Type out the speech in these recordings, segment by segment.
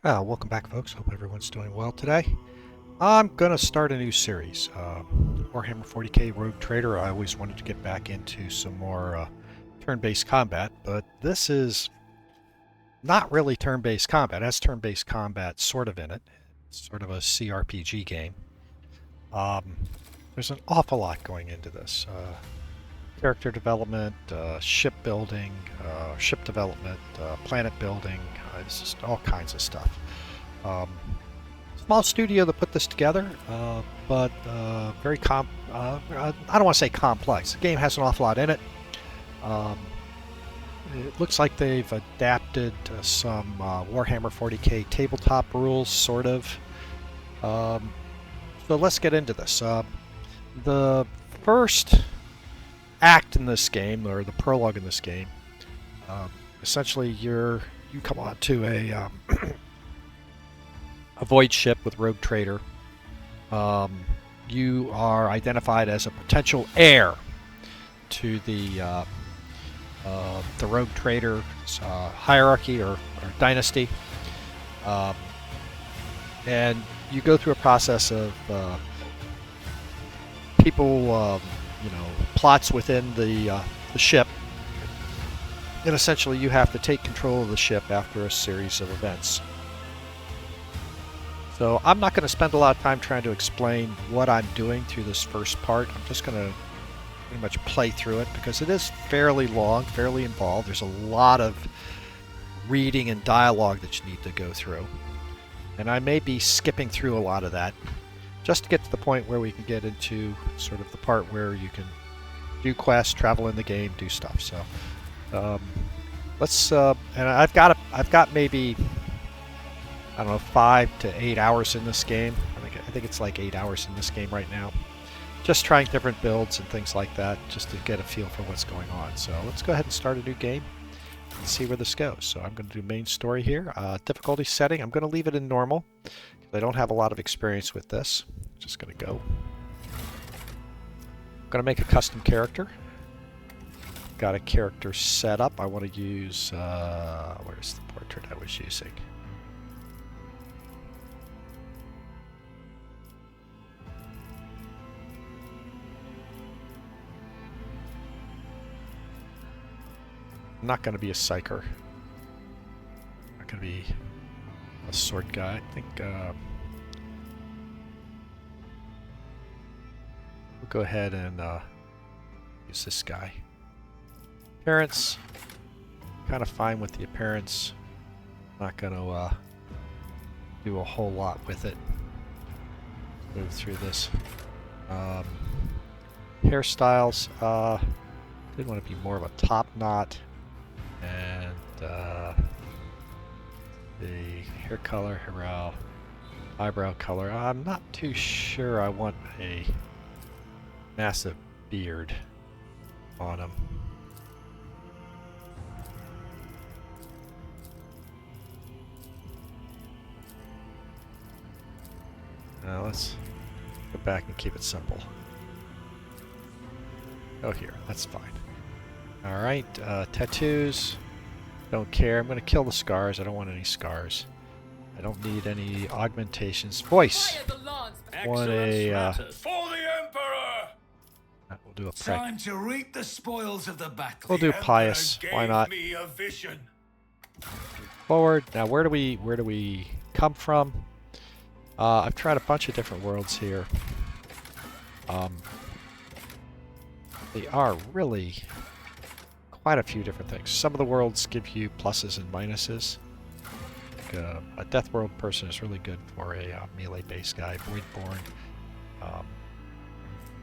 Welcome back, folks. Hope everyone's doing well today. I'm going to start a new series. Warhammer 40K Rogue Trader. I always wanted to get back into some more turn-based combat, but this is not really turn-based combat. It has turn-based combat sort of in it. It's sort of a CRPG game. Um, there's an awful lot going into this. Character development, ship building, ship development, planet building. It's just all kinds of stuff. Um, Small studio that put this together, but very I don't want to say complex. The game has an awful lot in it. Um, it looks like they've adapted some Warhammer 40K tabletop rules, sort of. So let's get into this. The first act in this game, or the prologue in this game, essentially you come on to a void ship with Rogue Trader. You are identified as a potential heir to the Rogue Trader hierarchy or dynasty, and you go through a process of people, plots within the ship, and essentially you have to take control of the ship after a series of events. So I'm not going to spend a lot of time trying to explain what I'm doing through this first part. I'm just going to pretty much play through it because it is fairly long, fairly involved. There's a lot of reading and dialogue that you need to go through. And I may be skipping through a lot of that just to get to the point where we can get into sort of the part where you can do quests, travel in the game, do stuff. So let's and I've got maybe, I don't know, 5 to 8 hours in this game. I think it's like 8 hours in this game right now. Just trying different builds and things like that, just to get a feel for what's going on. So let's go ahead and start a new game and see where this goes. So I'm going to do main story here. Difficulty setting, I'm going to leave it in normal because I don't have a lot of experience with this. Just going to go. I'm going to make a custom character. Got a character set up. I want to use, where's the portrait I was using? I'm not going to be a psyker. I'm not going to be a sword guy. I think we'll go ahead and use this guy. Appearance, kind of fine with the appearance. Not going to do a whole lot with it. Move through this. Hairstyles, did want to be more of a top knot. And the hair color, eyebrow color. I'm not too sure I want a massive beard on him. Now let's go back and keep it simple. Oh, here, that's fine. Alright, tattoos. Don't care. I'm going to kill the scars. I don't want any scars. I don't need any augmentations. Voice! Want a, for the Emperor! we'll do a Time to reap the spoils of the battle. We'll do pious. Why not? Me a vision. Forward. Now, where do we come from? I've tried a bunch of different worlds here. They are really quite a few different things. Some of the worlds give you pluses and minuses. Like, a Death World person is really good for a melee-based guy. Voidborn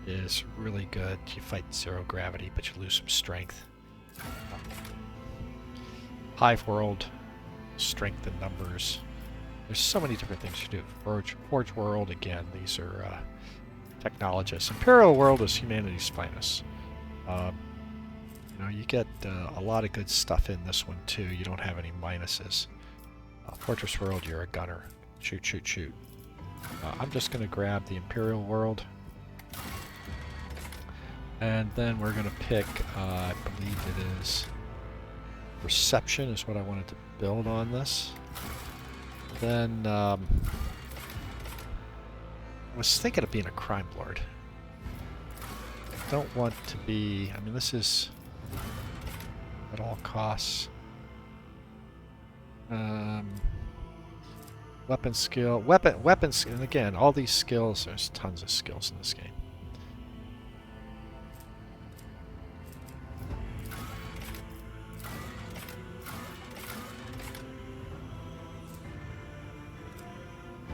is really good. You fight zero gravity, but you lose some strength. Hive World, strength in numbers. There's so many different things you do. Forge World, again, these are technologists. Imperial World is humanity's finest. You get a lot of good stuff in this one too. You don't have any minuses. Fortress World, you're a gunner. Shoot, shoot, shoot. I'm just going to grab the Imperial World. And then we're going to pick, I believe it is Reception is what I wanted to build on this. Then I was thinking of being a crime lord. I don't want to be. I mean, this is at all costs. Weapon skill, weapons, and again, all these skills. There's tons of skills in this game.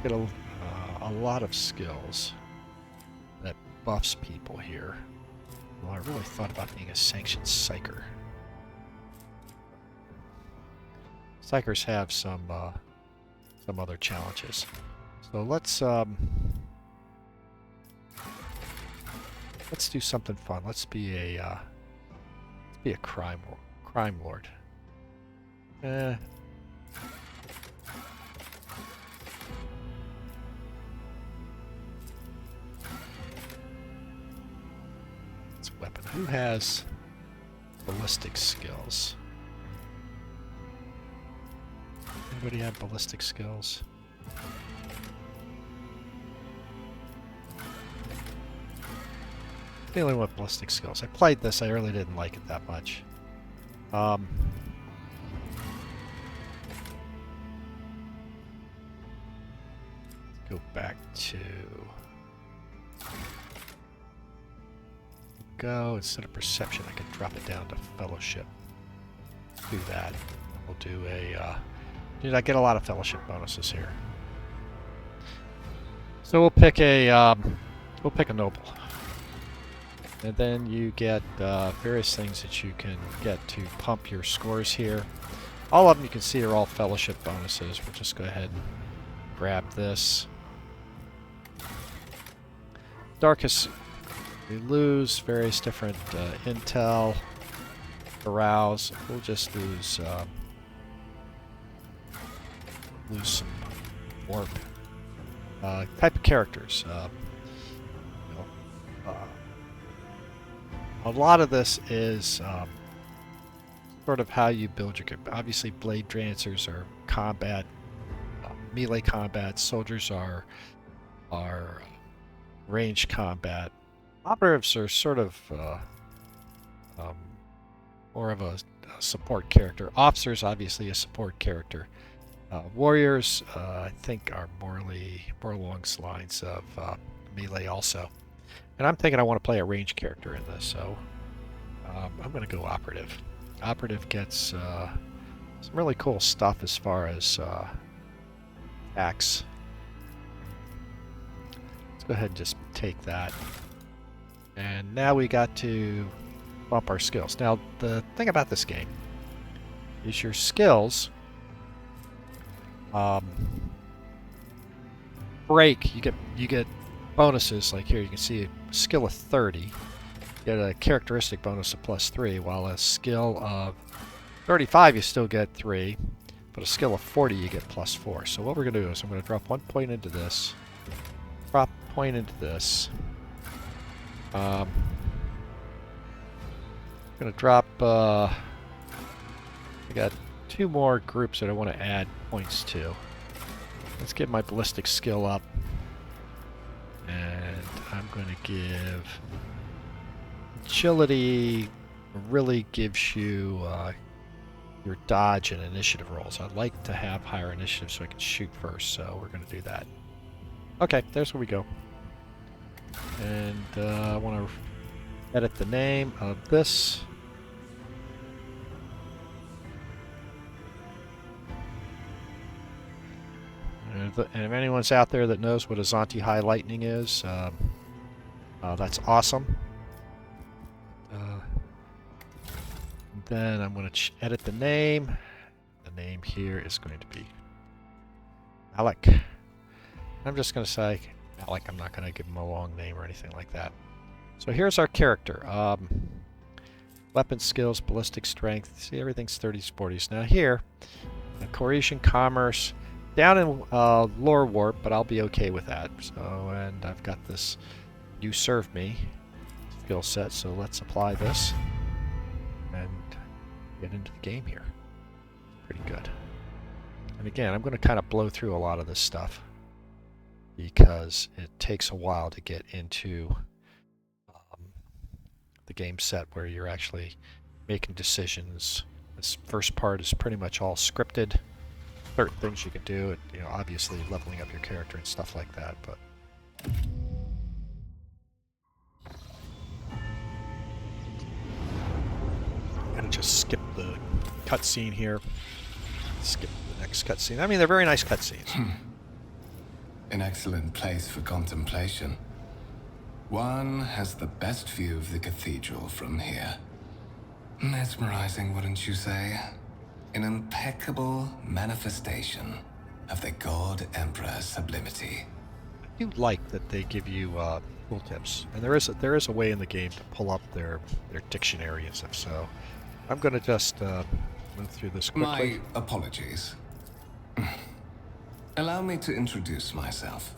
Get a lot of skills that buffs people here. Well, I really thought about being a sanctioned psyker. Psychers have some other challenges. So let's do something fun. Let's be a crime lord. It's a weapon. Who has ballistic skills? Anybody have ballistic skills? Dealing with ballistic skills. I played this, I really didn't like it that much. Let's go back to... Go, instead of perception, I could drop it down to fellowship. Do that. We'll do a... Dude, I get a lot of fellowship bonuses here. So we'll pick a noble. And then you get various things that you can get to pump your scores here. All of them you can see are all fellowship bonuses. We'll just go ahead and grab this. Darkest, we lose various different intel, arouse. We'll just lose some warp. Type of characters. A lot of this is sort of how you build your... Obviously, blade dancers are combat, melee combat. Soldiers are range combat. Operatives are sort of more of a support character. Officers, obviously, a support character. Warriors, I think, are more along the lines of melee also. And I'm thinking I want to play a range character in this, so I'm going to go operative. Operative gets some really cool stuff as far as attacks. Let's go ahead and just take that. And now we got to bump our skills. Now, the thing about this game is your skills break. You get bonuses, like here you can see a skill of 30. You get a characteristic bonus of +3, while a skill of 35 you still get 3, but a skill of 40 you get +4. So what we're going to do is I'm going to drop 1 point into this, drop a point into this. I'm going to drop, I got 2 more groups that I want to add points to. Let's get my ballistic skill up. And I'm going to give agility. Really gives you your dodge and initiative rolls. I'd like to have higher initiative so I can shoot first, so we're going to do that. Okay, there's where we go. And I want to edit the name of this. And if anyone's out there that knows what a Zonti High Lightning is, that's awesome. Then I'm going to edit the name. The name here is going to be Alec. I'm just going to say Alec. I'm not going to give him a long name or anything like that. So here's our character. Weapon skills, ballistic strength. See, everything's 30s, 40s. Now here, coercion, commerce. Down in lore warp, but I'll be okay with that. So, and I've got this you serve me skill set, so let's apply this and get into the game here. Pretty good. And again, I'm going to kind of blow through a lot of this stuff because it takes a while to get into the game set where you're actually making decisions. This first part is pretty much all scripted. Certain things you can do, and, you know, obviously leveling up your character and stuff like that, but I'm gonna just skip the cutscene here. Skip the next cutscene. I mean, they're very nice cutscenes. An excellent place for contemplation. One has the best view of the cathedral from here. Mesmerizing, wouldn't you say? An impeccable manifestation of the God Emperor's sublimity. I do like that they give you tooltips, and there is a way in the game to pull up their dictionary and stuff. So I'm going to just move through this quickly. My apologies. Allow me to introduce myself.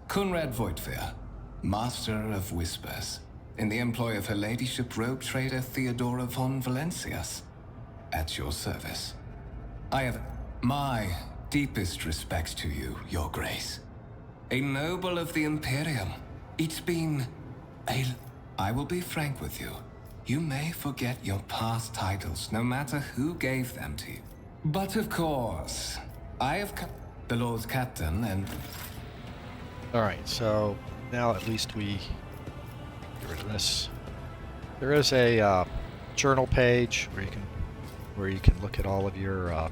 Conrad Voigtveer, Master of Whispers, in the employ of Her Ladyship robe trader Theodora von Valencias. At your service. I have my deepest respects to you, Your Grace. A noble of the Imperium. It's been I will be frank with you. You may forget your past titles, no matter who gave them to you. But of course, I have the Lord's Captain and... Alright, so now at least we get rid of this. There is a journal page where you can look at all of your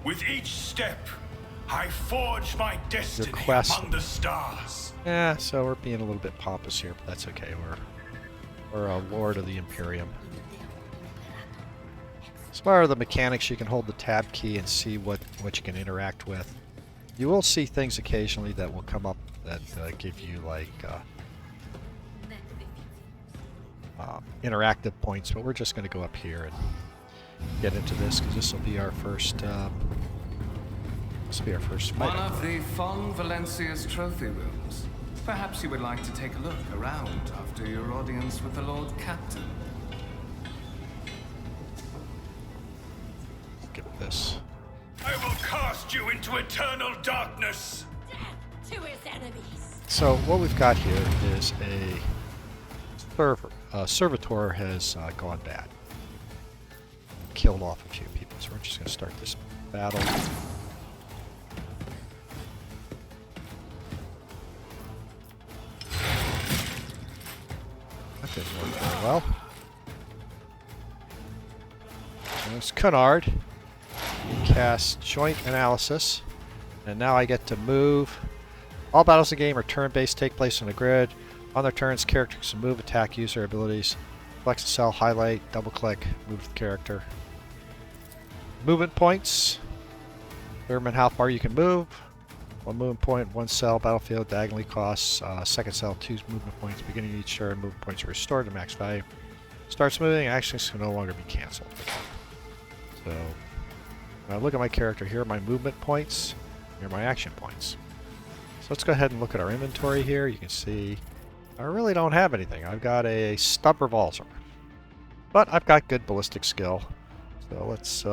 With each step, I forge my destiny quest. among the stars. yeah, so we're being a little bit pompous here, but that's okay. We're a lord of the Imperium. As far as the mechanics, you can hold the tab key and see what you can interact with. You will see things occasionally that will come up that give you like interactive points, but we're just going to go up here and get into this because this will be our first. This will be our first fight. One of the von Valencia's trophy rooms. Perhaps you would like to take a look around after your audience with the Lord Captain. Skip this. I will cast you into eternal darkness. Death to his enemies. So what we've got here is a servitor has gone bad. Killed off a few people, so we're just going to start this battle. That didn't work very well. There's Cunard. Cast Joint Analysis, and now I get to move. All battles in the game are turn-based, take place on the grid. On their turns, characters can move, attack, use their abilities. Flex a cell, highlight, double-click, move the character. Movement points. Determine how far you can move. One movement point, one cell, battlefield, diagonally costs. Second cell, 2 movement points. Beginning of each turn, movement points are restored to max value. Starts moving, actions can no longer be cancelled. So, when I look at my character, here are my movement points. Here are my action points. So let's go ahead and look at our inventory here. You can see I really don't have anything. I've got a stub revolver, but I've got good ballistic skill. So let's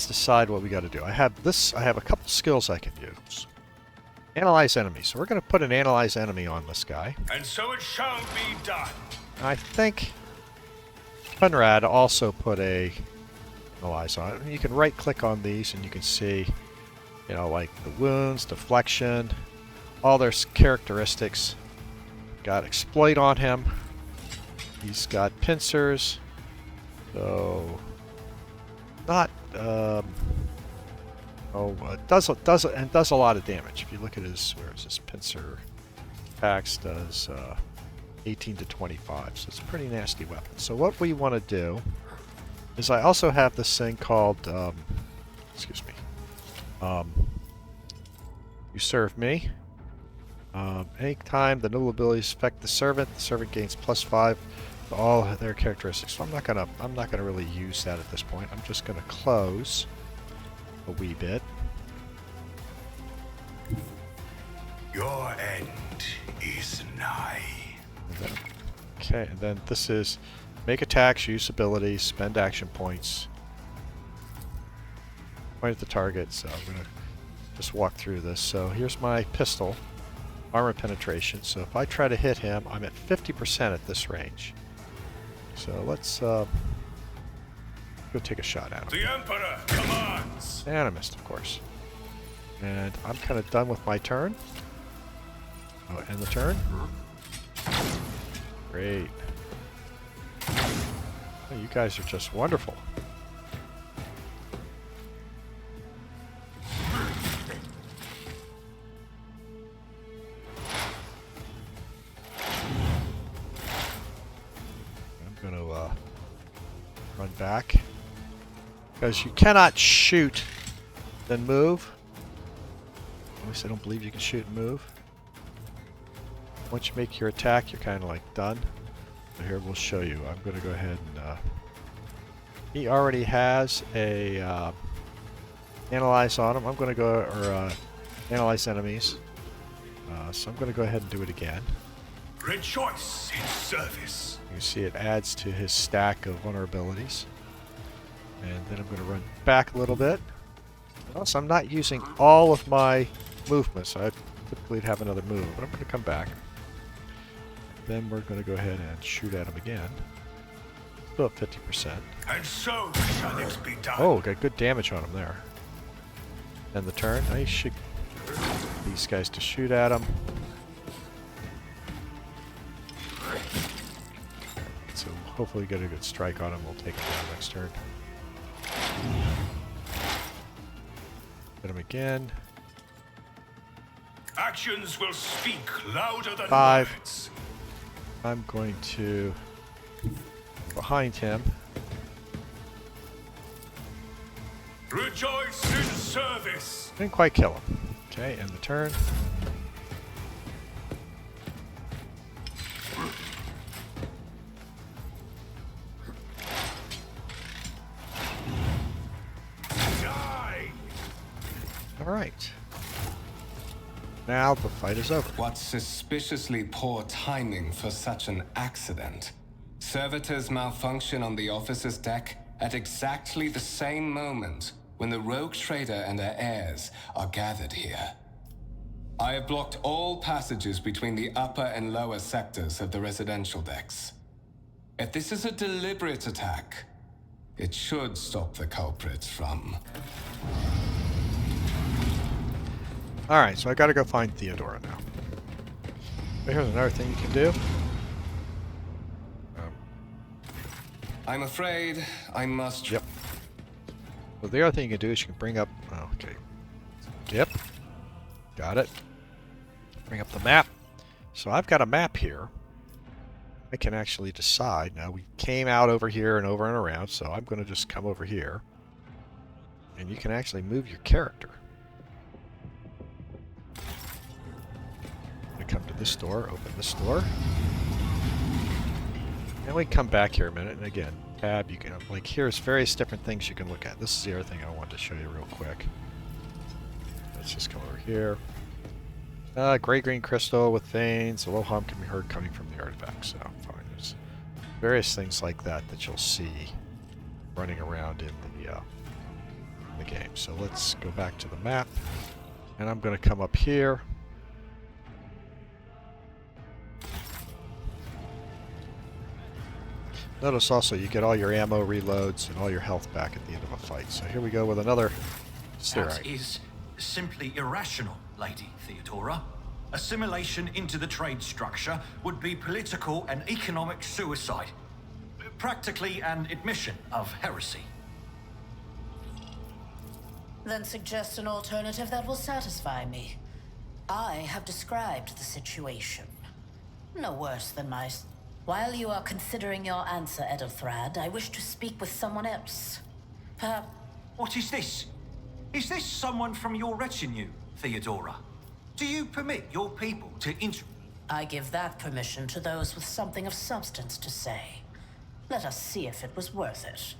decide what we got to do. I have a couple skills I can use. Analyze enemies. So we're going to put an analyze enemy on this guy. And so it shall be done. I think Conrad also put a analyze on it. You can right click on these and you can see, you know, like the wounds, deflection, all their characteristics. Got exploit on him. He's got pincers. So not does a lot of damage. If you look at his, where is his pincer packs, does 18 to 25. So it's a pretty nasty weapon. So what we want to do is I also have this thing called excuse me. You serve me. Anytime the noble abilities affect the servant gains +5 to all their characteristics. So I'm not gonna really use that at this point. I'm just gonna close a wee bit. Your end is nigh. Okay, and then this is make attacks, use abilities, spend action points. point at the target, so I'm going to just walk through this. So here's my pistol, armor penetration. So if I try to hit him, I'm at 50% at this range. So let's go take a shot at him. The Emperor commands. And I missed, of course. And I'm kind of done with my turn. Oh, end the turn. Great. Oh, you guys are just wonderful. I'm going to run back. Because you cannot shoot, then move. At least I don't believe you can shoot and move. Once you make your attack, you're kind of like done. So here we'll show you. I'm going to go ahead and... he already has a analyze on him. I'm going to go... or analyze enemies. So I'm going to go ahead and do it again. Rejoice in service. You can see it adds to his stack of vulnerabilities. And then I'm going to run back a little bit. Also, I'm not using all of my movement, so I typically have another move, but I'm going to come back. Then we're going to go ahead and shoot at him again. Still at 50%. And so shall it be done. Oh, got good damage on him there. And the turn. I should get these guys to shoot at him. So hopefully get a good strike on him. We'll take him down next turn. Hit him again. Actions will speak louder than 5. words. I'm going to behind him. Rejoice in service. Didn't quite kill him. Okay, end the turn. Die. All right. Now the fight is over. What suspiciously poor timing for such an accident. Servitors malfunction on the officer's deck at exactly the same moment when the rogue trader and her heirs are gathered here. I have blocked all passages between the upper and lower sectors of the residential decks. If this is a deliberate attack, it should stop the culprits from... Alright, so I gotta go find Theodora now. But here's another thing you can do. I'm afraid I must... Yep. Well, the other thing you can do is you can bring up... Oh, okay. Yep. Got it. Bring up the map. So I've got a map here. I can actually decide. Now, we came out over here and over and around, so I'm going to just come over here. And you can actually move your character. I'm going to come to this door, open this door. And we come back here a minute, and again, tab, you can, like, here's various different things you can look at. This is the other thing I wanted to show you real quick. Let's just come over here. Gray-green crystal with veins. A low hum can be heard coming from the artifact, so fine. There's various things like that that you'll see running around in the game. So let's go back to the map, and I'm going to come up here. Notice also you get all your ammo reloads and all your health back at the end of a fight. So here we go with another steroid. That is simply irrational, Lady Theodora. Assimilation into the trade structure would be political and economic suicide. Practically an admission of heresy. Then suggest an alternative that will satisfy me. I have described the situation. No worse than my... While you are considering your answer, Edelthrad, I wish to speak with someone else. Perhaps... What is this? Is this someone from your retinue, Theodora? Do you permit your people to I give that permission to those with something of substance to say. Let us see if it was worth it.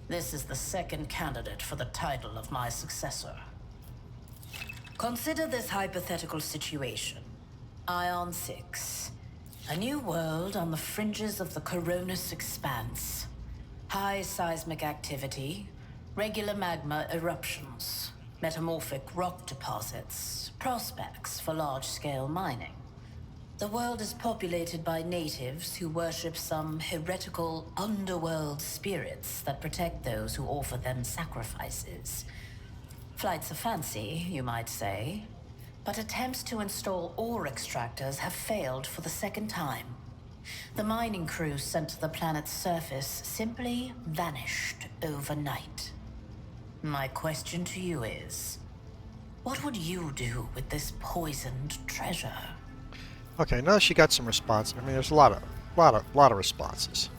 This is the second candidate for the title of my successor. Consider this hypothetical situation. Ion 6. A new world on the fringes of the Coronis expanse. High seismic activity, Regular magma eruptions, metamorphic rock deposits, prospects for large-scale mining. The world is populated by natives who worship some heretical underworld spirits that protect those who offer them sacrifices. Flights of fancy, you might say, but attempts to install ore extractors have failed for the second time. The mining crews sent to the planet's surface simply vanished overnight. My question to you is, what would you do with this poisoned treasure? Okay, now she got some response. I mean, there's a lot of responses.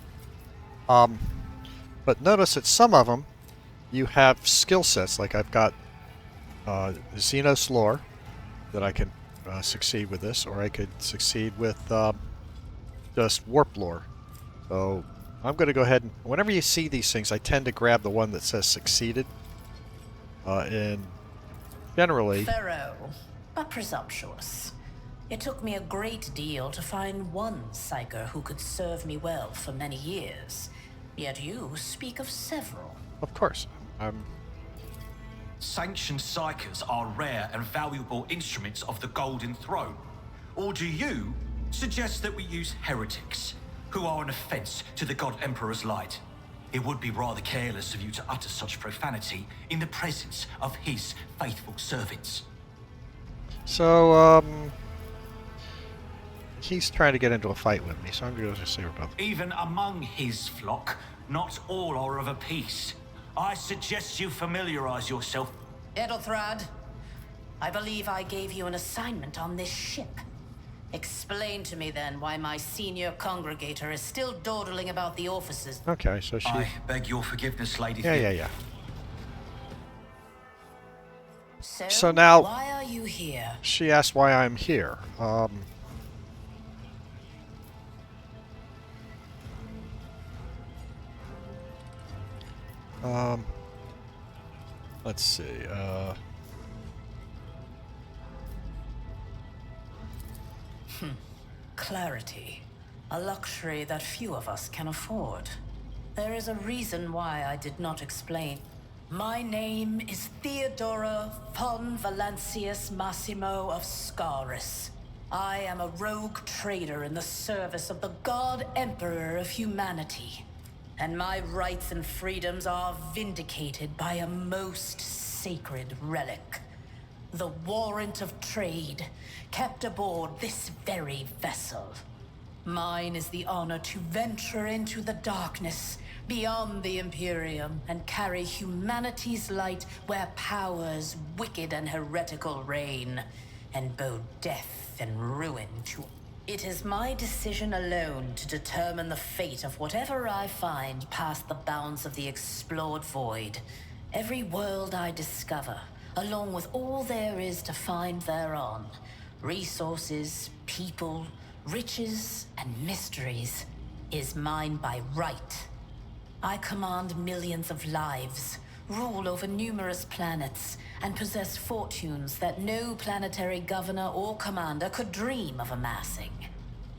But notice that some of them, you have skill sets. Like I've got Xenos lore that I can succeed with this, or I could succeed with just warp lore. So I'm going to go ahead and whenever you see these things, I tend to grab the one that says succeeded. And generally, Thorough, but presumptuous. It took me a great deal to find one psyker who could serve me well for many years. Yet you speak of several. of course, I'm. Sanctioned psychers are rare and valuable instruments of the Golden Throne. Or do you suggest that we use heretics, who are an offense to the God Emperor's light? It would be rather careless of you to utter such profanity in the presence of his faithful servants. So, he's trying to get into a fight with me, so I'm going to just say we're both. Even among his flock, not all are of a piece. I suggest you familiarize yourself. Edelthrad, I believe I gave you an assignment on this ship. Explain to me then why my senior congregator is still dawdling about the offices. Okay, so she. I beg your forgiveness, Lady. Yeah. So now- why are you here? She asked why I'm here. Let's see. Clarity. A luxury that few of us can afford. There is a reason why I did not explain. My name is Theodora von Valancius Massimo of Scaris. I am a rogue trader in the service of the God Emperor of humanity. And my rights and freedoms are vindicated by a most sacred relic. The warrant of trade, kept aboard this very vessel. Mine is the honor to venture into the darkness, beyond the Imperium, and carry humanity's light where powers wicked and heretical reign, and bow death and ruin to. It is my decision alone to determine the fate of whatever I find past the bounds of the explored void. Every world I discover, along with all there is to find thereon, resources, people, riches, and mysteries, is mine by right. I command millions of lives, rule over numerous planets, and possess fortunes that no planetary governor or commander could dream of amassing.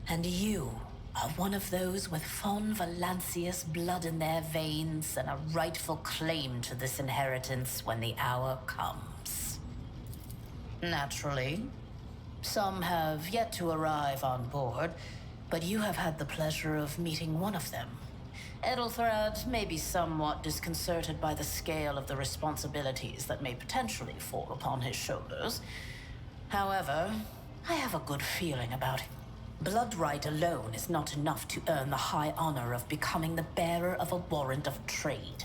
And you are one of those with von Valancius blood in their veins and a rightful claim to this inheritance when the hour comes. Naturally, some have yet to arrive on board, but you have had the pleasure of meeting one of them. Edelthrad may be somewhat disconcerted by the scale of the responsibilities that may potentially fall upon his shoulders. However, I have a good feeling about him. Blood right alone is not enough to earn the high honor of becoming the bearer of a warrant of trade.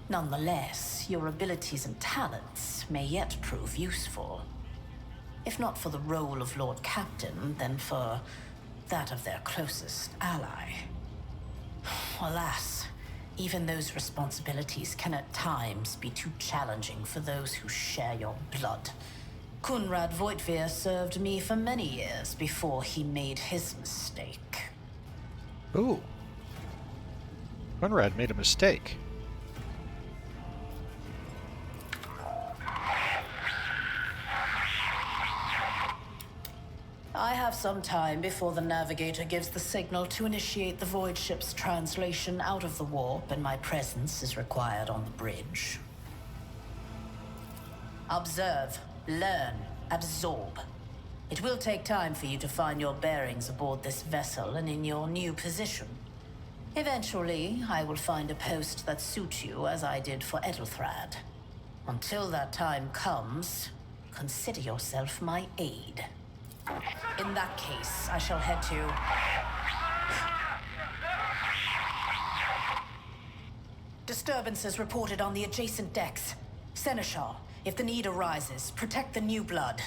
Nonetheless, your abilities and talents may yet prove useful. If not for the role of Lord Captain, then for that of their closest ally. Alas, even those responsibilities can at times be too challenging for those who share your blood. Kunrad Voitvir served me for many years before he made his mistake. Ooh. Conrad made a mistake. I have some time before the navigator gives the signal to initiate the void ship's translation out of the warp, and my presence is required on the bridge. Observe, learn, absorb. It will take time for you to find your bearings aboard this vessel and in your new position. Eventually, I will find a post that suits you as I did for Edelthrad. Until that time comes, consider yourself my aide. In that case, I shall head to... Disturbances reported on the adjacent decks. Seneschal, if the need arises, protect the new blood.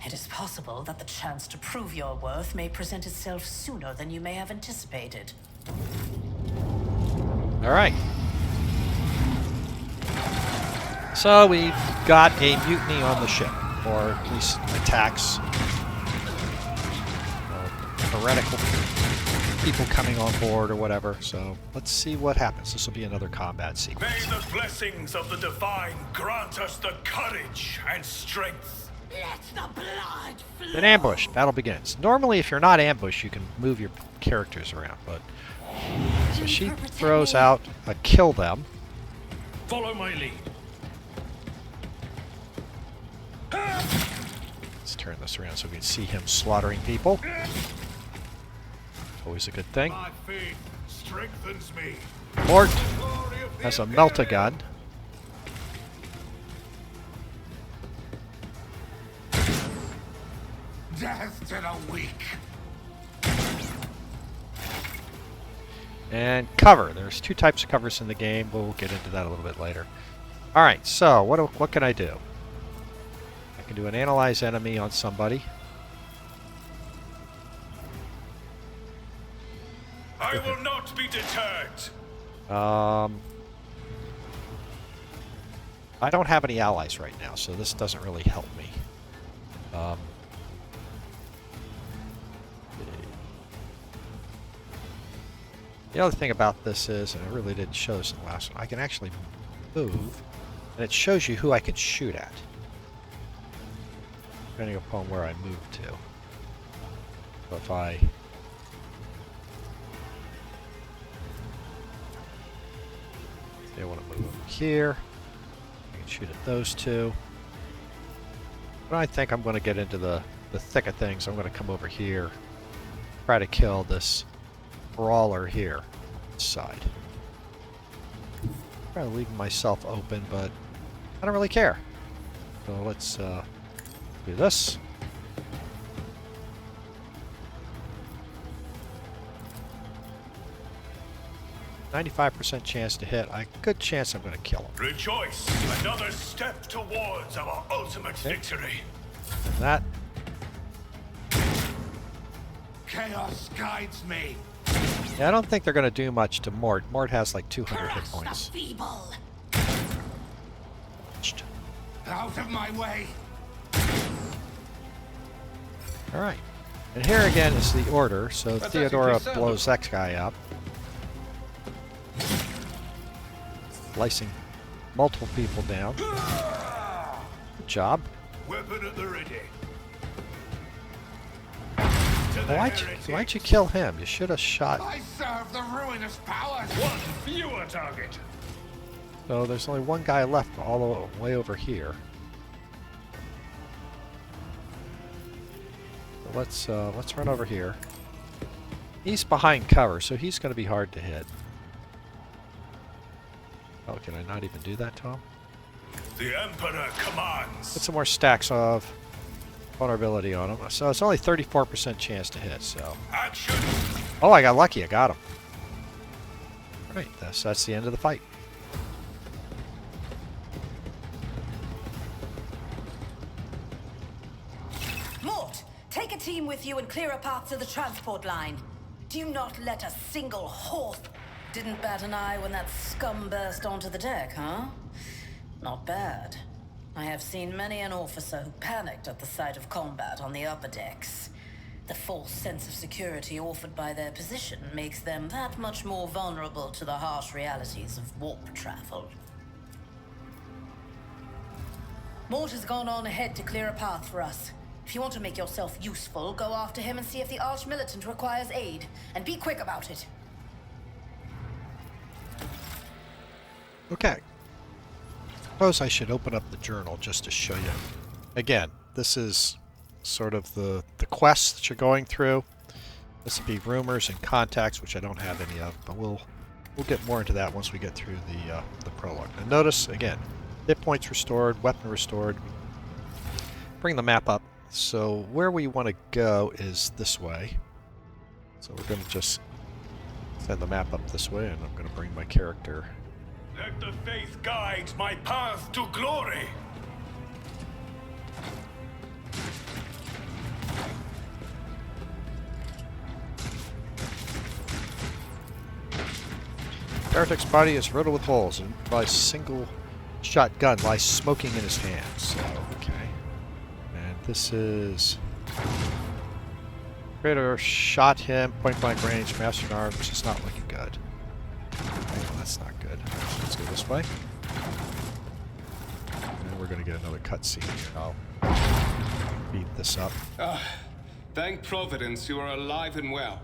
It is possible that the chance to prove your worth may present itself sooner than you may have anticipated. All right. So we've got a mutiny on the ship, or at least attacks. Heretical people coming on board or whatever. So let's see what happens. This will be another combat sequence. May the blessings of the divine grant us the courage and strength. Let the blood flow. An ambush. Battle begins. Normally, if you're not ambushed, you can move your characters around, but so she throws out a kill them. Follow my lead. Let's turn this around so we can see him slaughtering people. Always a good thing. My faith strengthens me. Mort has a melt-a-gun. Death to the weak. And cover. There's two types of covers in the game. We'll get into that a little bit later. All right, so what can I do? I can do an analyze enemy on somebody. I will not be deterred. I don't have any allies right now, so this doesn't really help me. The other thing about this is, and I really didn't show this in the last one, I can actually move, and it shows you who I can shoot at, depending upon where I move to. So if I want to move over here, I can shoot at those two. But I think I'm going to get into the thick of things. I'm going to come over here, try to kill this brawler here, this side. I'm kind of leaving myself open, but I don't really care. So let's do this. 95% chance to hit. A good chance I'm going to kill him. Rejoice! Another step towards our ultimate victory. And that. Chaos guides me. Yeah, I don't think they're going to do much to Mort. Mort has like 200 hit points. Feeble. Out of my way. Alright. And here again is the order. So Theodora blows that guy up. Slicing multiple people down. Good job. Weapon at the ready. Why'd you kill him? You should have shot. I serve the ruinous powers. One fewer target. So there's only one guy left all the way over here. So let's run over here. He's behind cover, so he's going to be hard to hit. Oh, can I not even do that to him? The Emperor commands. Put some more stacks of vulnerability on him. So it's only 34% chance to hit, so. Action. Oh, I got lucky. I got him. Right, that's the end of the fight. Mort, take a team with you and clear a path to the transport line. Do not let a single horse... Didn't bat an eye when that scum burst onto the deck, huh? Not bad. I have seen many an officer who panicked at the sight of combat on the upper decks. The false sense of security offered by their position makes them that much more vulnerable to the harsh realities of warp travel. Mort has gone on ahead to clear a path for us. If you want to make yourself useful, go after him and see if the Arch-Militant requires aid. And be quick about it. Okay. Suppose I should open up the journal just to show you. Again, this is sort of the quest that you're going through. This would be rumors and contacts, which I don't have any of, but we'll get more into that once we get through the prologue. And notice, again, hit points restored, weapon restored. Bring the map up. So where we want to go is this way. So we're going to just send the map up this way, and I'm going to bring my character. Let the faith guide my path to glory. Heretic's body is riddled with holes, and by a single shot gun lies smoking in his hands. So, okay. And this is... Creator shot him, point blank range, master arms. It's not looking good. Okay, well, that's not good. So let's go this way. And we're going to get another cutscene here. I'll beat this up. Thank Providence you are alive and well.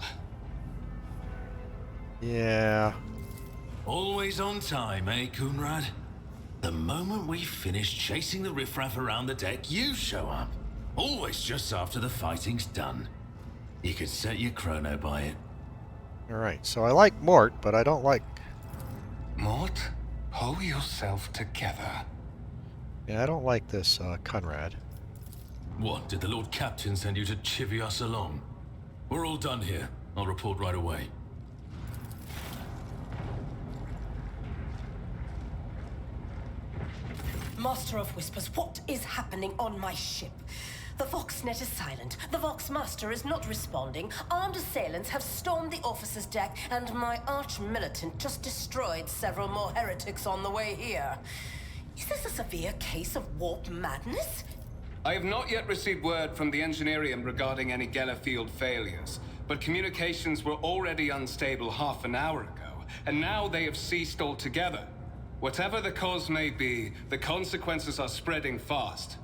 Yeah. Always on time, eh, Coonrad? The moment we finish chasing the riffraff around the deck, you show up. Always just after the fighting's done. You could set your chrono by it. Alright, so I like Mort, but I don't like... Mort, pull yourself together. Yeah, I don't like this Conrad. What, did the Lord Captain send you to chivvy us along? We're all done here. I'll report right away. Master of Whispers, what is happening on my ship? The Voxnet is silent. The Voxmaster is not responding. Armed assailants have stormed the officer's deck, and my arch-militant just destroyed several more heretics on the way here. Is this a severe case of warp madness? I have not yet received word from the Engineerium regarding any Geller field failures, but communications were already unstable half an hour ago, and now they have ceased altogether. Whatever the cause may be, the consequences are spreading fast.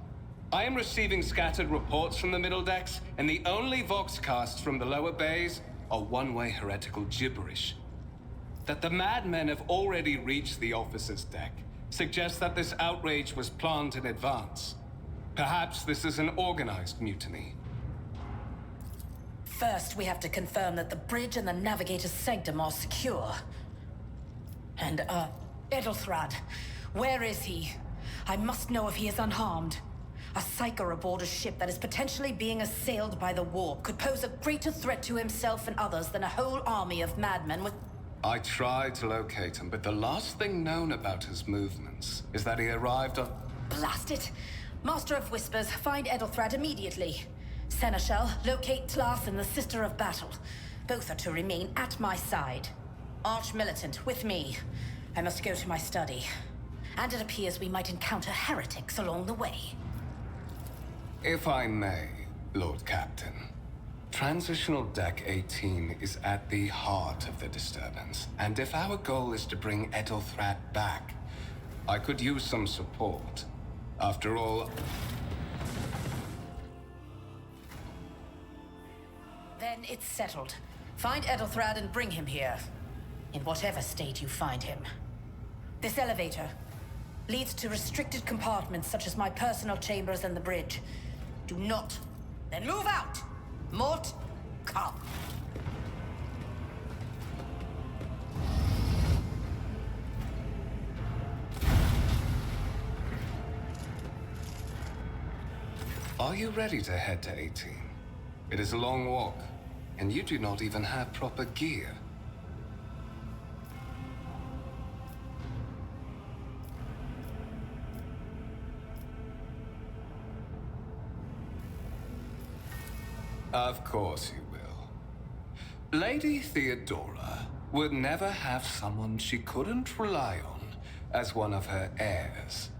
I am receiving scattered reports from the middle decks, and the only voxcasts from the lower bays are one-way heretical gibberish. That the madmen have already reached the officer's deck suggests that this outrage was planned in advance. Perhaps this is an organized mutiny. First, we have to confirm that the bridge and the navigator's sanctum are secure. And, Edelthrad, where is he? I must know if he is unharmed. A psyker aboard a ship that is potentially being assailed by the warp could pose a greater threat to himself and others than a whole army of madmen with... I tried to locate him, but the last thing known about his movements is that he arrived on... Blast it! Master of Whispers, find Edelthrad immediately. Seneschal, locate Tlas and the Sister of Battle. Both are to remain at my side. Arch-Militant, with me. I must go to my study. And it appears we might encounter heretics along the way. If I may, Lord Captain. Transitional Deck 18 is at the heart of the disturbance, and if our goal is to bring Edelthrad back, I could use some support. After all... Then it's settled. Find Edelthrad and bring him here. In whatever state you find him. This elevator leads to restricted compartments such as my personal chambers and the bridge. Do not. Then move out! Mort, come. Are you ready to head to 18? It is a long walk, and you do not even have proper gear. Of course you will. Lady Theodora would never have someone she couldn't rely on as one of her heirs.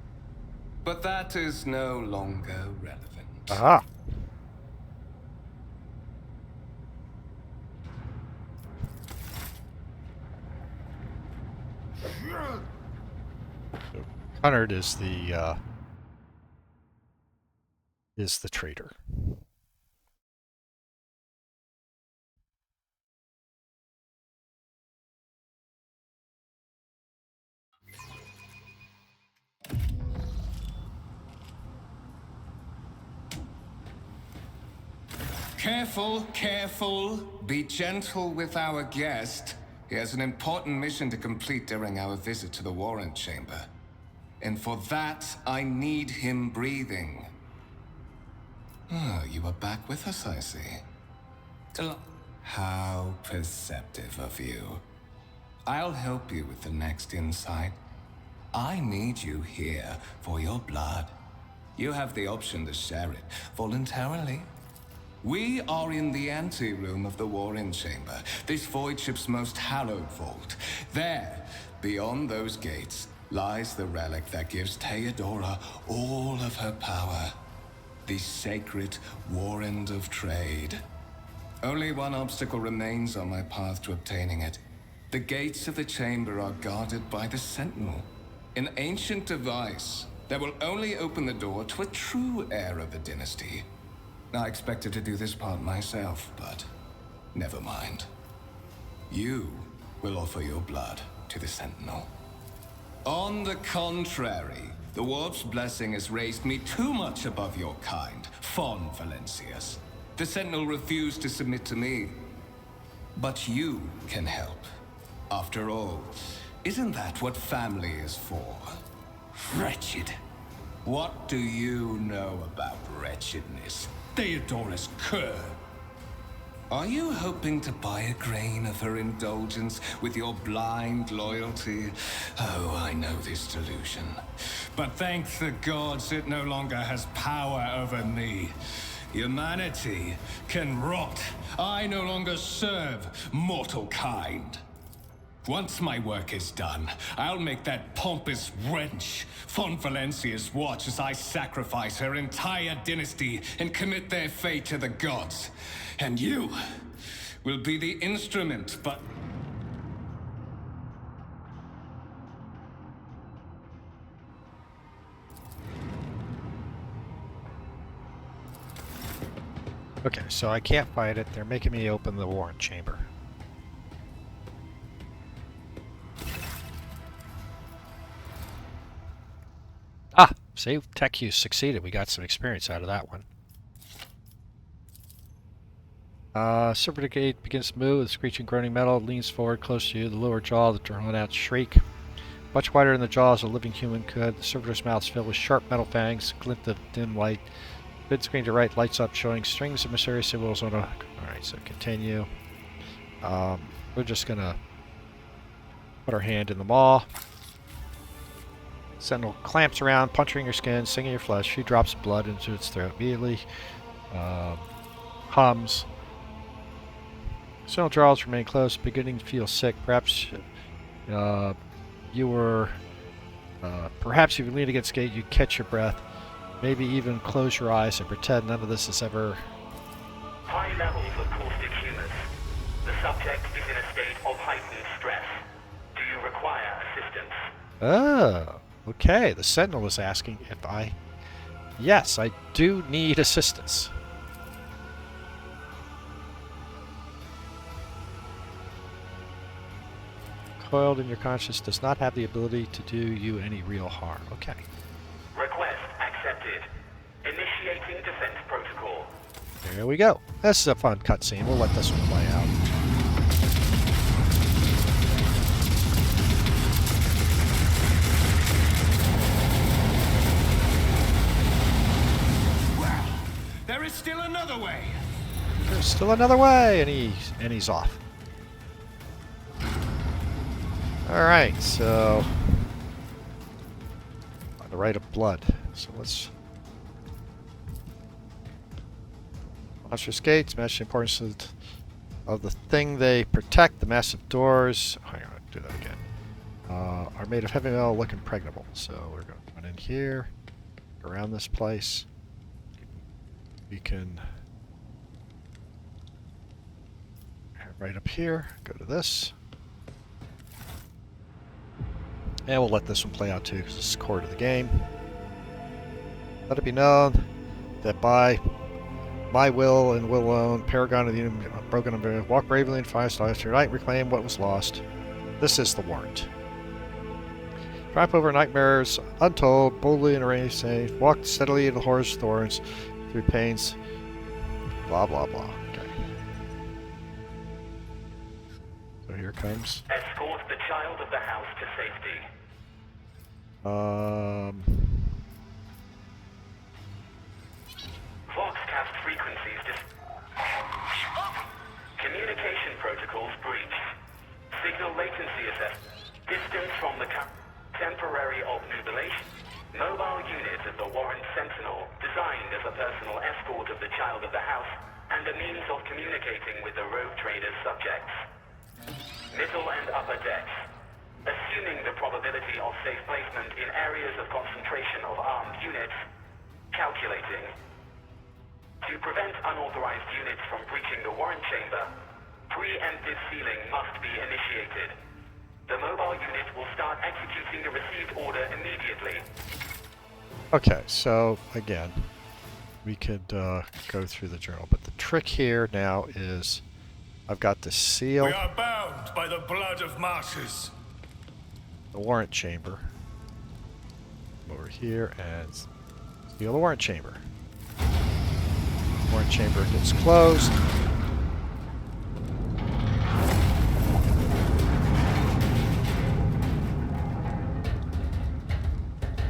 But that is no longer relevant. Aha! So Cunard is the traitor. Careful, careful. Be gentle with our guest. He has an important mission to complete during our visit to the Warrant Chamber. And for that, I need him breathing. Oh, you are back with us, I see. How perceptive of you. I'll help you with the next insight. I need you here for your blood. You have the option to share it voluntarily. We are in the anteroom of the Warren Chamber, this void ship's most hallowed vault. There, beyond those gates, lies the relic that gives Theodora all of her power. The sacred Warrant of Trade. Only one obstacle remains on my path to obtaining it. The gates of the chamber are guarded by the Sentinel, an ancient device that will only open the door to a true heir of the dynasty. I expected to do this part myself, but never mind. You will offer your blood to the Sentinel. On the contrary, the Warp's blessing has raised me too much above your kind, Fon Valencius. The Sentinel refused to submit to me. But you can help. After all, isn't that what family is for? Wretched. What do you know about wretchedness, Theodora's cur? Are you hoping to buy a grain of her indulgence with your blind loyalty? Oh, I know this delusion. But thank the gods it no longer has power over me. Humanity can rot. I no longer serve mortal kind. Once my work is done, I'll make that pompous wench Fon Valencia's watch as I sacrifice her entire dynasty and commit their fate to the gods. And you will be the instrument, but... Okay, so I can't fight it. They're making me open the Warrant Chamber. Ah! See? Tech use succeeded. We got some experience out of that one. Serpent gate begins to move. The screeching, groaning metal leans forward close to you. The lower jaw, the drawn out shriek. Much wider than the jaws of a living human could. The servitor's mouth is filled with sharp metal fangs, glint of dim light. Mid screen to right lights up, showing strings of mysterious symbols on a... Alright, so continue. We're just gonna put our hand in the maw. Sentinel clamps around, puncturing your skin, singing your flesh. She drops blood into its throat immediately. Hums. Sentinel jaws remain closed, beginning to feel sick. Perhaps perhaps if you lean against the gate, you catch your breath. Maybe even close your eyes and pretend none of this is ever... High levels of caustic humus. The subject is in a state of heightened stress. Do you require assistance? Oh, okay. The Sentinel is asking if I... Yes, I do need assistance. Coiled in your conscience does not have the ability to do you any real harm. Okay. Request accepted. Initiating defense protocol. There we go. This is a fun cutscene. We'll let this one play out. Well, there is still another way. There's still another way, and he's off. Alright, so on the right of blood. So let's monstrous gates, match the importance of the thing they protect. The massive doors, hang on, do that again. Are made of heavy metal, look impregnable. So we're going to run in here, around this place. We can right up here, go to this. And we'll let this one play out too, because this is core to the game. Let it be known that by my will and will alone, Paragon of the Union, broken and walk bravely and fire stars tonight, reclaim what was lost. This is the warrant. Triumph over nightmares, untold, boldly and arranged, say, walk steadily in the horror's thorns, through pains, Blah, blah, blah. Okay. So here comes... Escort the child of the house to safety. Voxcast frequencies communication protocols breached. Signal latency assessed. Distance from the temporary obnubilation. Mobile unit of the Warren Sentinel, designed as a personal escort of the child of the house and a means of communicating with the rogue trader's subjects. Middle and upper decks. Assuming the probability of safe placement in areas of concentration of armed units. Calculating. To prevent unauthorized units from breaching the Warren chamber, preemptive sealing must be initiated. The mobile unit will start executing the received order immediately. Okay, so again, we could go through the journal, but the trick here now is I've got the seal. We are bound by the blood of martyrs. The warrant chamber. Over here and seal the warrant chamber. Warrant chamber gets closed.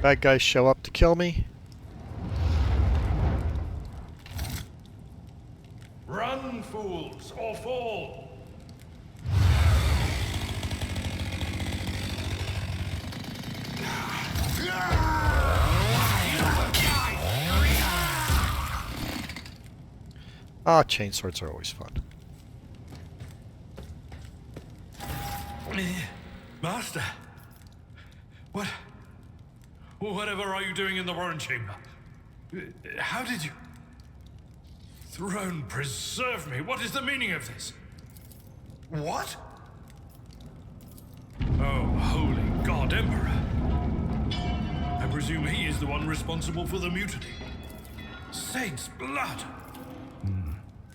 Bad guys show up to kill me. Run, fools, or fall. Ah, chainswords are always fun. Master, whatever are you doing in the Warren chamber? How did you... Throne preserve me, what is the meaning of this? What? Oh, holy God, Emperor. I presume he is the one responsible for the mutiny. Saint's blood.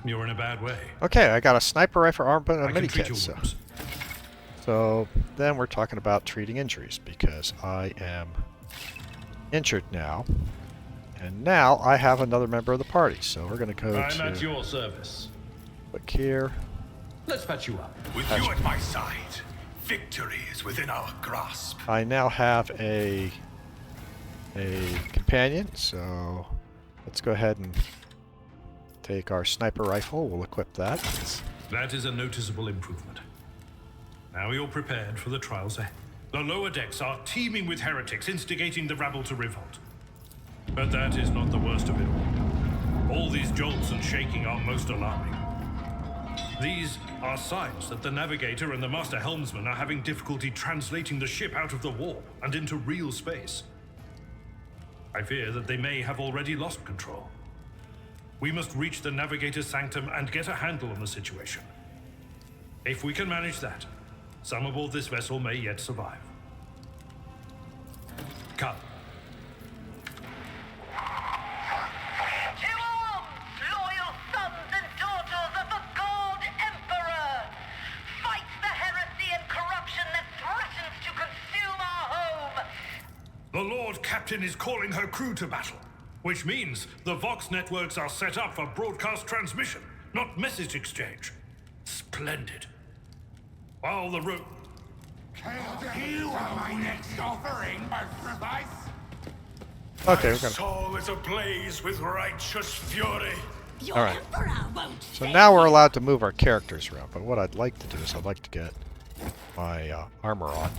You're in a bad way. Okay, I got a sniper rifle, armband, and I a can treat medikit. your So. wounds. So then we're talking about treating injuries because I am injured now. And now I have another member of the party. So we're going to go I'm to at your service. click here. Let's patch you up. With you at my side, victory is within our grasp. I now have a companion. So let's go ahead and take our sniper rifle. We'll equip that. That is a noticeable improvement. Now you're prepared for the trials ahead. The lower decks are teeming with heretics instigating the rabble to revolt. But that is not the worst of it all. All these jolts and shaking are most alarming. These are signs that the navigator and the master helmsman are having difficulty translating the ship out of the warp and into real space. I fear that they may have already lost control. We must reach the navigator's sanctum and get a handle on the situation. If we can manage that, some aboard this vessel may yet survive. Come. To arms, loyal sons and daughters of the God Emperor! Fight the heresy and corruption that threatens to consume our home! The Lord Captain is calling her crew to battle, which means the Vox networks are set up for broadcast transmission, not message exchange. Splendid. While the room... You are my next offering, most precise. Okay, My we're gonna. soul is ablaze with righteous fury. Your All right. Emperor won't So now we're allowed to move our characters around. But what I'd like to do is I'd like to get my armor on.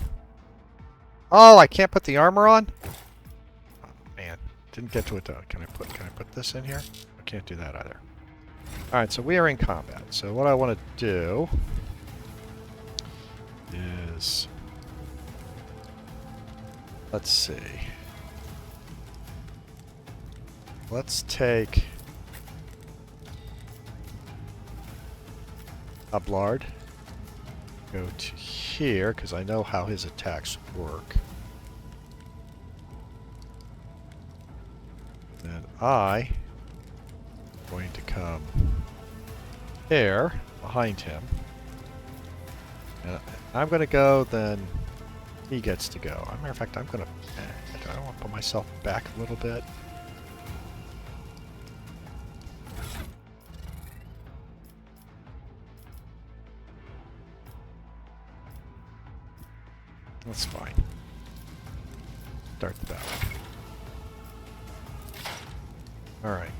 Oh, I can't put the armor on? Oh, man, didn't get to it though. Can I put this in here? I can't do that either. All right, so we are in combat. So what I want to do is, let's see. Let's take Ablard. Go to here because I know how his attacks work. Then I'm going to come there behind him. And I'm going to go, then he gets to go. As a matter of fact, I'm going to... I want to put myself back a little bit. That's fine. Start the battle. Alright.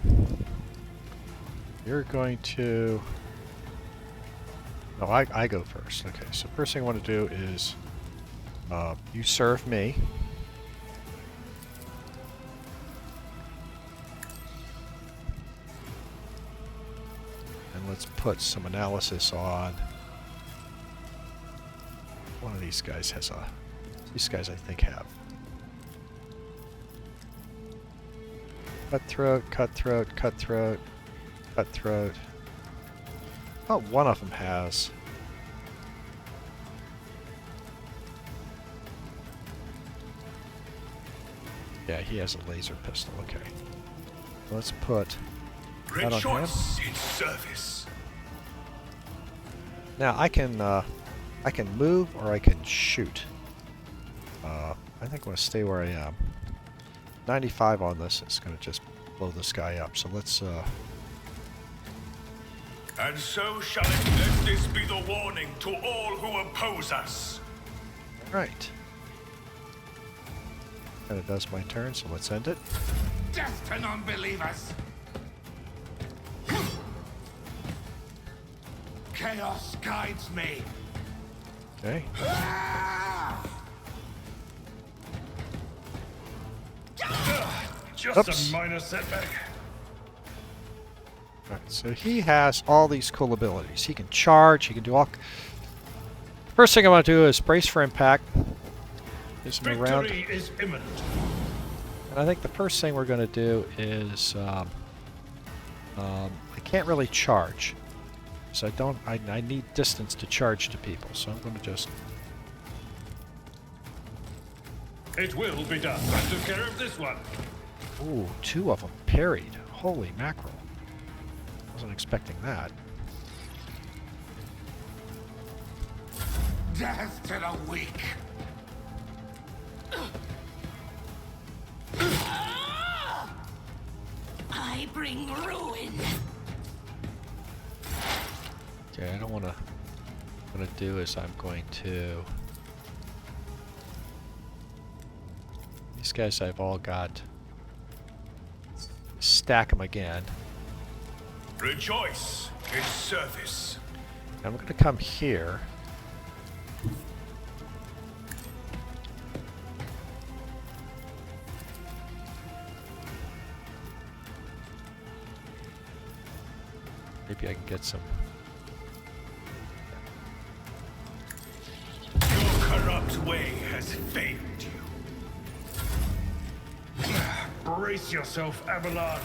You're going to... No, I go first. Okay, so first thing I want to do is... you serve me. And let's put some analysis on... One of these guys has a... These guys I think have. Cutthroat, cutthroat, cutthroat, cutthroat. Oh, one of them has. Yeah, he has a laser pistol. Okay. Let's put that on him. In service. Now I can move or I can shoot. I think I'm going to stay where I am. 95 on this is going to just blow this guy up. So let's. And so shall it. Let this be the warning to all who oppose us. Right. And it does my turn, so let's end it. Death to non-believers! Chaos guides me! Okay. Just Oops. a minor setback. Alright, so he has all these cool abilities. He can charge, he can do all... First thing I want to do is brace for impact. Gives him around. Victory is imminent. And I think the first thing we're going to do is... I can't really charge. So I need distance to charge to people, so I'm going to just... It will be done. I took care of this one. Ooh, two of them parried. Holy mackerel. Wasn't expecting that. Death to the weak! I bring ruin. Okay, I don't want to... What I'm going to do is I'm going to... These guys I've all got... Stack them again. Rejoice in service. I'm going to come here. Maybe I can get some... Your corrupt way has failed you. Brace yourself, Avalon.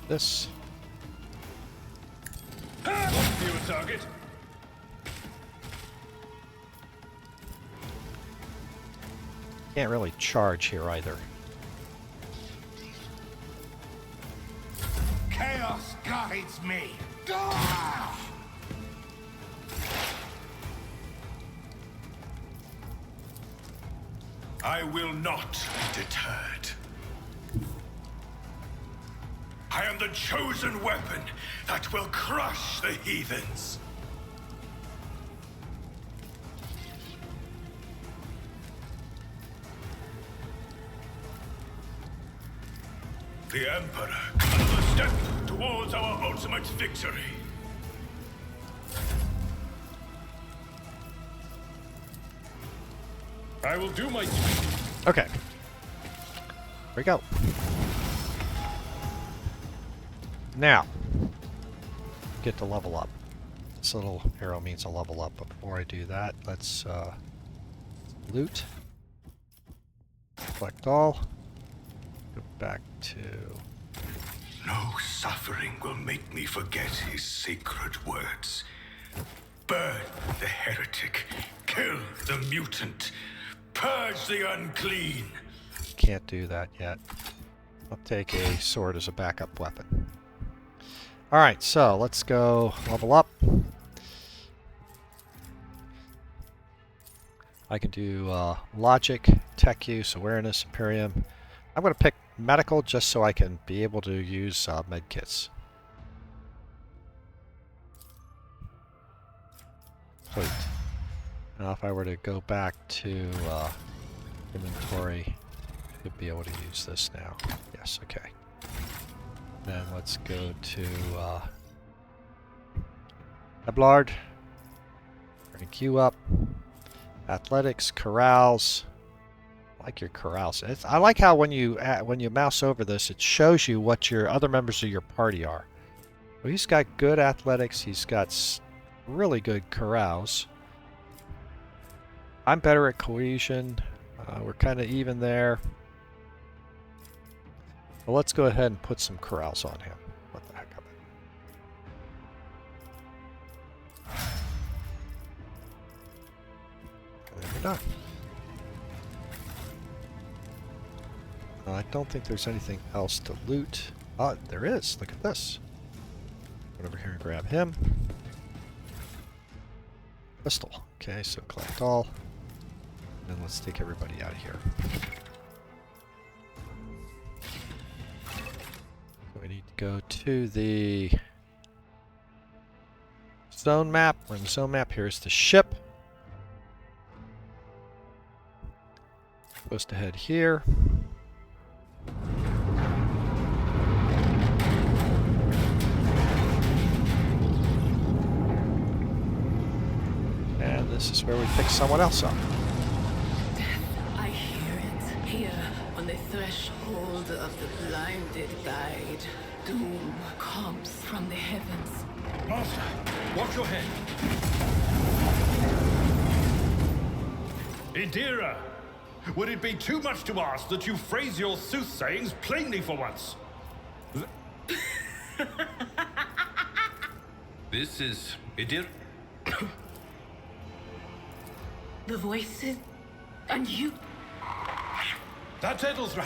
This. View a target. Can't really charge here either. Chaos guides me! Ah! I will not be deterred. I am the chosen weapon that will crush the heathens. The Emperor comes a step towards our ultimate victory. I will do my duty. Okay. Here we go. Now, get to level up. This little arrow means a level up, but before I do that, let's loot. Collect all. Go back to... No suffering will make me forget his sacred words. Burn the heretic. Kill the mutant. Purge the unclean. Can't do that yet. I'll take a sword as a backup weapon. Alright, so let's go level up. I can do logic, tech use, awareness, Imperium. I'm going to pick medical just so I can be able to use med kits. complete. Now if I were to go back to inventory, I should be able to use this now. Yes, okay. Then let's go to Eblard. Bring Q up. Athletics, corrals. I like your corrals. I like how when you mouse over this, it shows you what your other members of your party are. Well, he's got good athletics. He's got really good corrals. I'm better at cohesion. We're kind of even there. Well, let's go ahead and put some corrals on him. What the heck of it. And then we're done. I don't think there's anything else to loot. Oh, there is. Look at this. Go over here and grab him. Pistol. Okay, so collect all. And let's take everybody out of here. So we need to go to the zone map. We're in the zone map. Here's the ship. Supposed to head here. And this is where we pick someone else up. I hear it here on the threshold of the blinded guide. Doom comes from the heavens. Master, watch your head. Indira, would it be too much to ask that you phrase your soothsayings plainly for once? This is Indira. The voices, and you. That's Edel's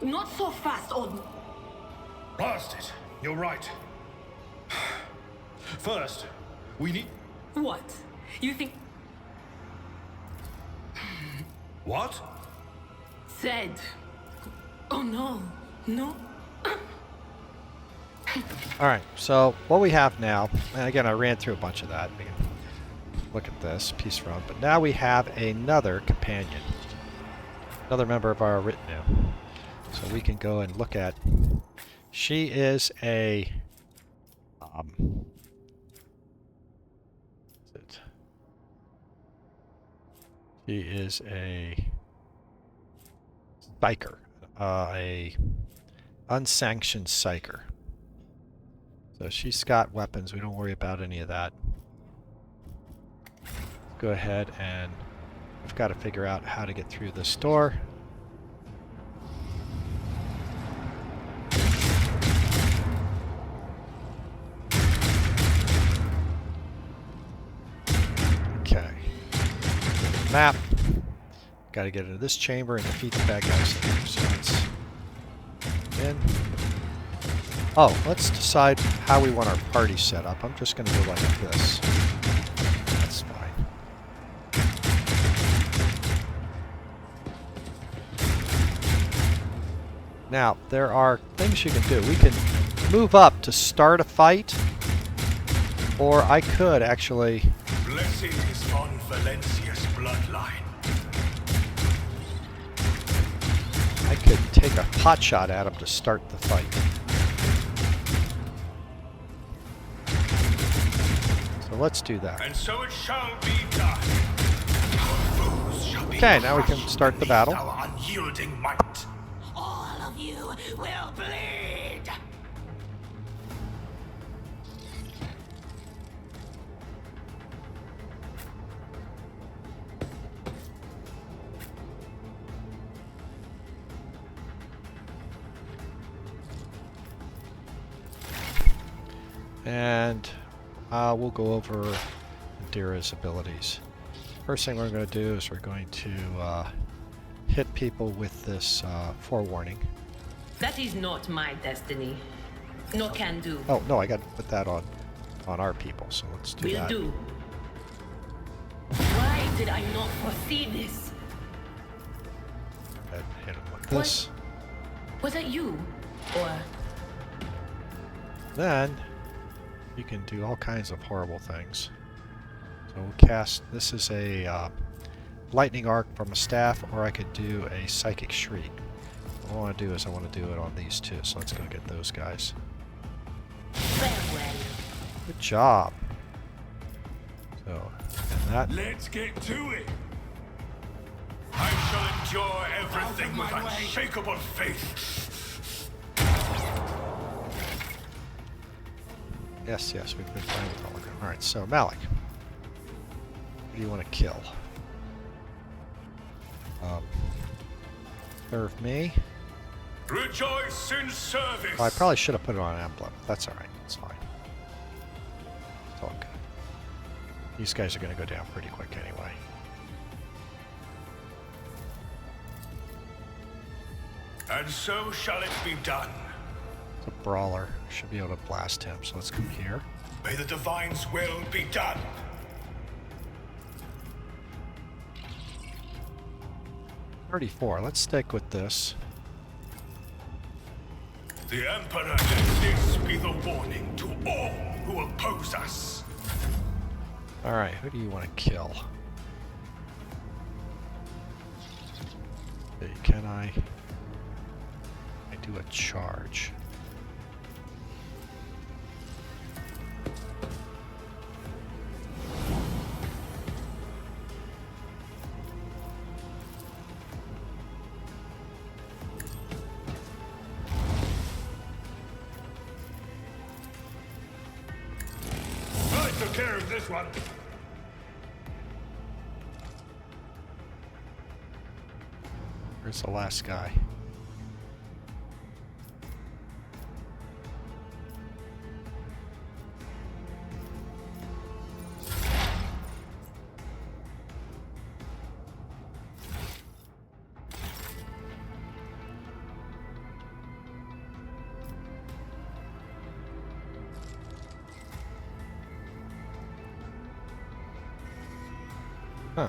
Not so fast, Odin. Blast it. You're right. First, we need... What? You think? What? Said. Oh no, no. Alright, so what we have now, and again I ran through a bunch of that. We can look at this, Peace Run, but now we have another companion. Another member of our retinue. So we can go and look at... She is a... She is a psyker, a unsanctioned psyker. So she's got weapons. We don't worry about any of that. Go ahead and we've got to figure out how to get through this door. Okay. Map. Got to get into this chamber and defeat the bad guys. So let's in. Oh, let's decide how we want our party set up. I'm just going to go like this. That's fine. Now, there are things you can do. We can move up to start a fight, or I could actually... Blessed is von Valencia's bloodline. I could take a pot shot at him to start the fight. So let's do that. And so it shall be done. Foes shall be Okay, now we can start the battle. our unyielding might. All of you will bleed! And we'll go over Indira's abilities. First thing we're going to do is we're going to hit people with this forewarning. That is not my destiny. No can do. Oh, no, I got to put that on our people, so let's do Will that. do. Why did I not foresee this? And hit him with this. Was that you? Or Then you can do all kinds of horrible things. So we'll cast, this is a lightning arc from a staff, or I could do a psychic shriek. What I want to do is I want to do it on these two, so let's go get those guys. Farewell. Good job. So, and that. Let's get to it. I shall endure everything with unshakable faith. Yes, yes, we've been playing with all of them. Alright, so Malik. Who do you want to kill? Serve me. Rejoice in service. Well, I probably should have put it on an emblem. That's alright, that's fine. It's all good. These guys are going to go down pretty quick anyway. And so shall it be done. It's a brawler. Should be able to blast him, so let's come here. May the Divine's will be done. 34. Let's stick with this. The Emperor, let this be the warning to all who oppose us. Alright, who do you want to kill? Okay, can I do a charge? I took care of this one. Where's the last guy? Huh.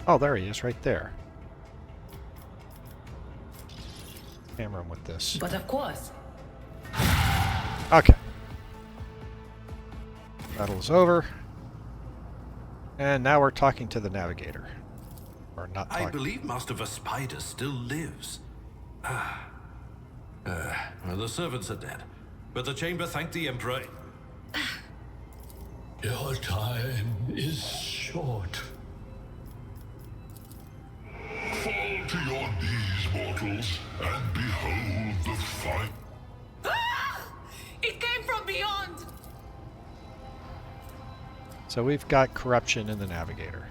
Oh, there he is, right there. Hammer him with this. But of course. Okay. Battle is over. And now we're talking to the navigator. Or not talking. I believe Master Vespider still lives. Well, the servants are dead. But the chamber thanked the Emperor. Your time is short. Fall to your knees, mortals, and behold the fight. It came from beyond! So we've got corruption in the navigator.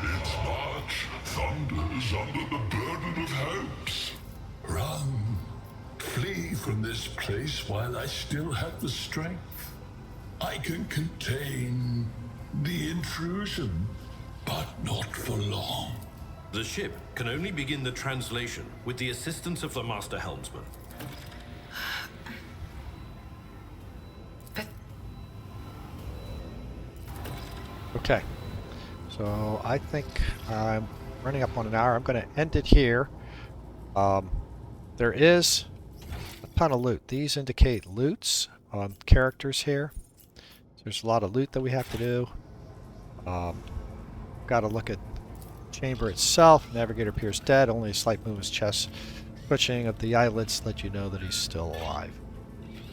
Its march thunders under the burden of hopes. Run. Flee from this place while I still have the strength. I can contain the intrusion, but not for long. The ship can only begin the translation with the assistance of the Master Helmsman. Okay. So I think I'm running up on an hour. I'm going to end it here. There is a ton of loot. These indicate loots on characters here. So there's a lot of loot that we have to do. Got to look at the chamber itself. Navigator appears dead. Only a slight move of his chest. Twitching of the eyelids let you know that he's still alive.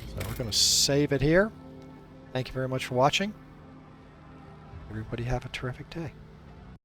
So we're going to save it here. Thank you very much for watching. Everybody have a terrific day.